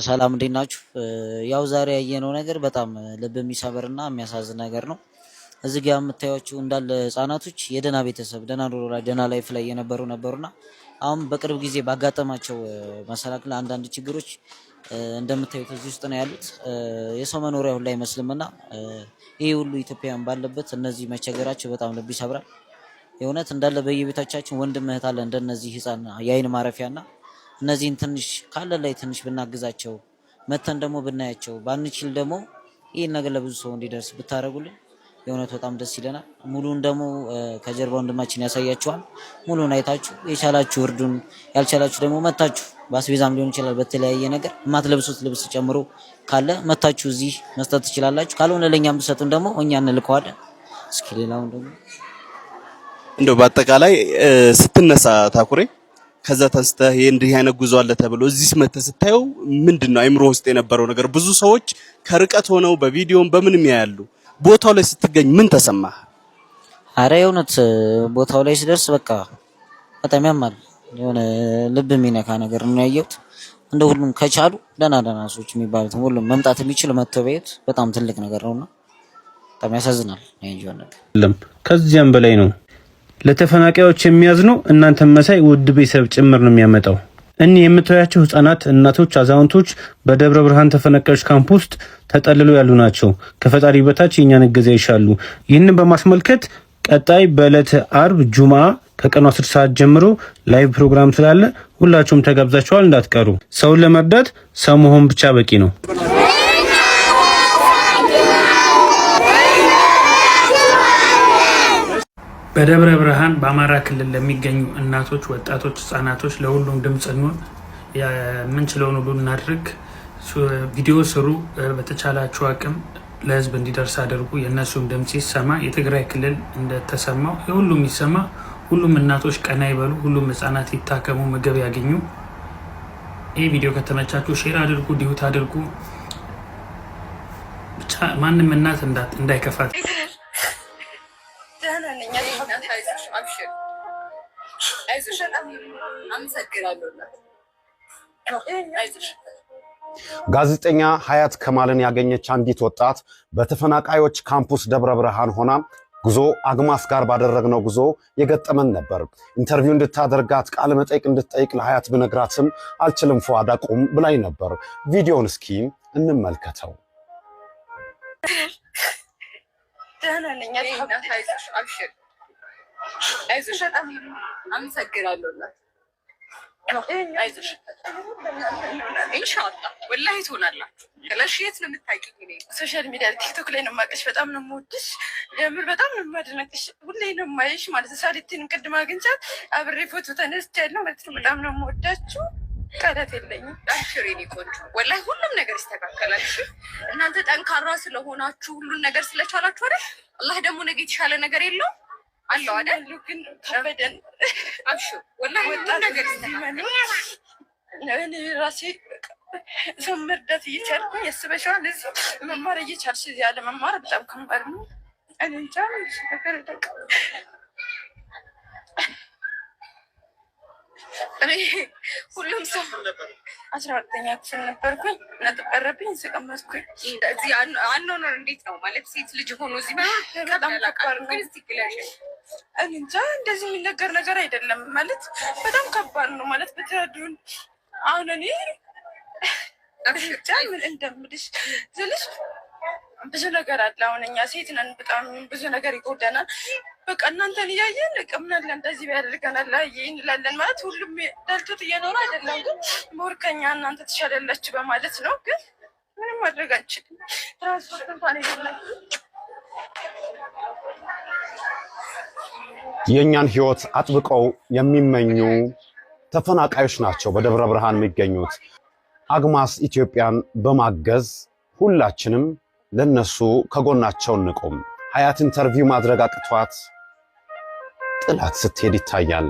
ሰላም እንዴት ናችሁ? ያው ዛሬ ያየነው ነገር በጣም ልብ የሚሰብርና የሚያሳዝን ነገር ነው። እዚህ ጋር የምታዩቸው እንዳለ ህጻናቶች የደና ቤተሰብ ደና ኑሮ ላይ ደና ላይፍ ላይ ነበሩና አሁን በቅርብ ጊዜ ባጋጠማቸው መሰናክል አንዳንድ ችግሮች እንደምታዩት እዚህ ውስጥ ነው ያሉት። የሰው መኖሪያ ሁሉ አይመስልምና ይሄ ሁሉ ኢትዮጵያውያን ባለበት እነዚህ መቸገራቸው በጣም ልብ ይሰብራል። የእውነት እንዳለ በየቤታችን ወንድም እህት አለ እንደነዚህ ህፃን የአይን ማረፊያና እነዚህን ትንሽ ካለ ላይ ትንሽ ብናግዛቸው መተን ደግሞ ብናያቸው ባንችል ደግሞ ይሄን ነገር ለብዙ ሰው እንዲደርስ ብታረጉልን የእውነት በጣም ደስ ይለናል። ሙሉን ደግሞ ከጀርባ ወንድማችን ያሳያችኋል። ሙሉን አይታችሁ የቻላችሁ እርዱን፣ ያልቻላችሁ ደግሞ መታችሁ በአስቤዛም ሊሆን ይችላል በተለያየ ነገር የማትለብሱት ልብስ ጨምሮ ካለ መታችሁ እዚህ መስጠት ትችላላችሁ። ካልሆነ ለኛም ብሰጡን ደግሞ እኛ እንልከዋለን። እስኪ ሌላውን ደግሞ እንደው በአጠቃላይ ስትነሳ ታኩሬ ከዛ ተንስተህ እንዲህ አይነት ጉዞ አለ ተብሎ እዚህ መተህ ስታየው ምንድነው አይምሮ ውስጥ የነበረው ነገር? ብዙ ሰዎች ከርቀት ሆነው በቪዲዮም በምንም ያያሉ። ቦታው ላይ ስትገኝ ምን ተሰማህ? አረ የእውነት ቦታው ላይ ሲደርስ በቃ በጣም ያማል። የሆነ ልብ የሚነካ ነገር ነው ያየሁት። እንደ ሁሉም ከቻሉ ደና ሰዎች የሚባሉት ሁሉም መምጣት የሚችል መተው ቤት በጣም ትልቅ ነገር ነውና በጣም ያሳዝናል። ያየው ነገር ከዚያም በላይ ነው። ለተፈናቃዮች የሚያዝነው እናንተም መሳይ ውድ ቤተሰብ ጭምር ነው የሚያመጣው። እኚህ የምታያቸው ህፃናት፣ እናቶች፣ አዛውንቶች በደብረ ብርሃን ተፈናቃዮች ካምፕ ውስጥ ተጠልለው ያሉ ናቸው። ከፈጣሪ በታች የኛን እገዛ ይሻሉ። ይህንን በማስመልከት ቀጣይ በዕለተ አርብ ጁምአ ከቀኑ 10 ሰዓት ጀምሮ ላይቭ ፕሮግራም ስላለ ሁላችሁም ተጋብዛችኋል፣ እንዳትቀሩ። ሰውን ለመርዳት ሰው መሆን ብቻ በቂ ነው። በደብረ ብርሃን በአማራ ክልል ለሚገኙ እናቶች፣ ወጣቶች፣ ህጻናቶች ለሁሉም ድምጽ እንሆን። የምንችለውን ሁሉ እናድርግ። ቪዲዮ ስሩ። በተቻላችሁ አቅም ለህዝብ እንዲደርስ አድርጉ። የእነሱም ድምጽ ይሰማ። የትግራይ ክልል እንደተሰማው የሁሉም ይሰማ። ሁሉም እናቶች ቀና ይበሉ። ሁሉም ህጻናት ይታከሙ፣ ምግብ ያገኙ። ይህ ቪዲዮ ከተመቻችሁ ሼር አድርጉ፣ ዲዩት አድርጉ። ብቻ ማንም እናት እንዳይከፋት። ጋዜጠኛ ሀያት ከማልን ያገኘች አንዲት ወጣት በተፈናቃዮች ካምፑስ ደብረ ብርሃን ሆና ጉዞ አግማስ ጋር ባደረግነው ጉዞ የገጠመን ነበር። ኢንተርቪው እንድታደርጋት ቃለ መጠይቅ እንድትጠይቅ ለሀያት ብነግራትም አልችልም ፏዳ ቁም ብላኝ ነበር። ቪዲዮውን እስኪ እንመልከተው። አይዞሽ በጣም አመሰግናለሁ። አይዞሽ ኢንሻአላህ ወላሂ ትሆናላችሁ። ከለሽ የት ነው የምታውቂኝ? እኔ ሶሻል ሚዲያ ቲክቶክ ላይ ነው የማውቅሽ። በጣም ነው የምወድሽ፣ የምር በጣም ነው የማደንቅሽ። ሁሌ ነው የማይሽ ማለት ነው። ሳሊቲን ቅድም አግኝቻት አብሬ ፎቶ ተነስቻለሁ ማለት ነው። በጣም ነው የምወዳችሁ። ቃላት የለኝም። አሽሪ እኔ ቆንጆ ወላሂ ሁሉም ነገር ይስተካከላል። እሺ እናንተ ጠንካራ ስለሆናችሁ ሁሉን ነገር ስለቻላችሁ አይደል? አላህ ደግሞ ነገ የተሻለ ነገር የለውም አለው አይደል? ግን ከበደን አብሹ ወላሂ ወጣት ነገር ይስተካከላል። እኔ ራሴ ሰው መርዳት እየቻልኩኝ ያስበሻል። እዚህ መማር እየቻልሽ እዚህ ያለ መማር በጣም ከባድ ነው። እኔ እንጃ ነገር ደቅ እኔ ሁሉም ሰው 12ኛ ክፍል ነበርኩኝ። ነጥብ ቀረብኝ፣ ተቀመጥኩኝ። እዚህ አኖኖር እንዴት ነው ማለት ሴት ልጅ ሆኖ እዚህ በጣም ከባድ ነው። ግን እስቲ ግላሽ እኔ እንጃ እንደዚህ የሚነገር ነገር አይደለም ማለት በጣም ከባድ ነው ማለት በተረዱን። አሁን እኔ ብቻ ምን እንደምልሽ ዝልሽ ብዙ ነገር አለ። አሁን እኛ ሴት ነን፣ በጣም ብዙ ነገር ይጎዳናል። በቃ እናንተን እያየን ቅምናለ እንደዚህ ያደርገናል እንላለን ማለት ሁሉም ደልቶት እየኖረ አይደለም። ግን ሞርከኛ እናንተ ትሻላላችሁ በማለት ነው። ግን ምንም ማድረግ አንችልም። ትራንስፖርት እንኳን የለም። የእኛን ህይወት አጥብቀው የሚመኙ ተፈናቃዮች ናቸው በደብረ ብርሃን የሚገኙት። አግማስ ኢትዮጵያን በማገዝ ሁላችንም ለነሱ ከጎናቸው እንቆም። ሀያት ኢንተርቪው ማድረግ አቅቷት ጥላት ስትሄድ ይታያል።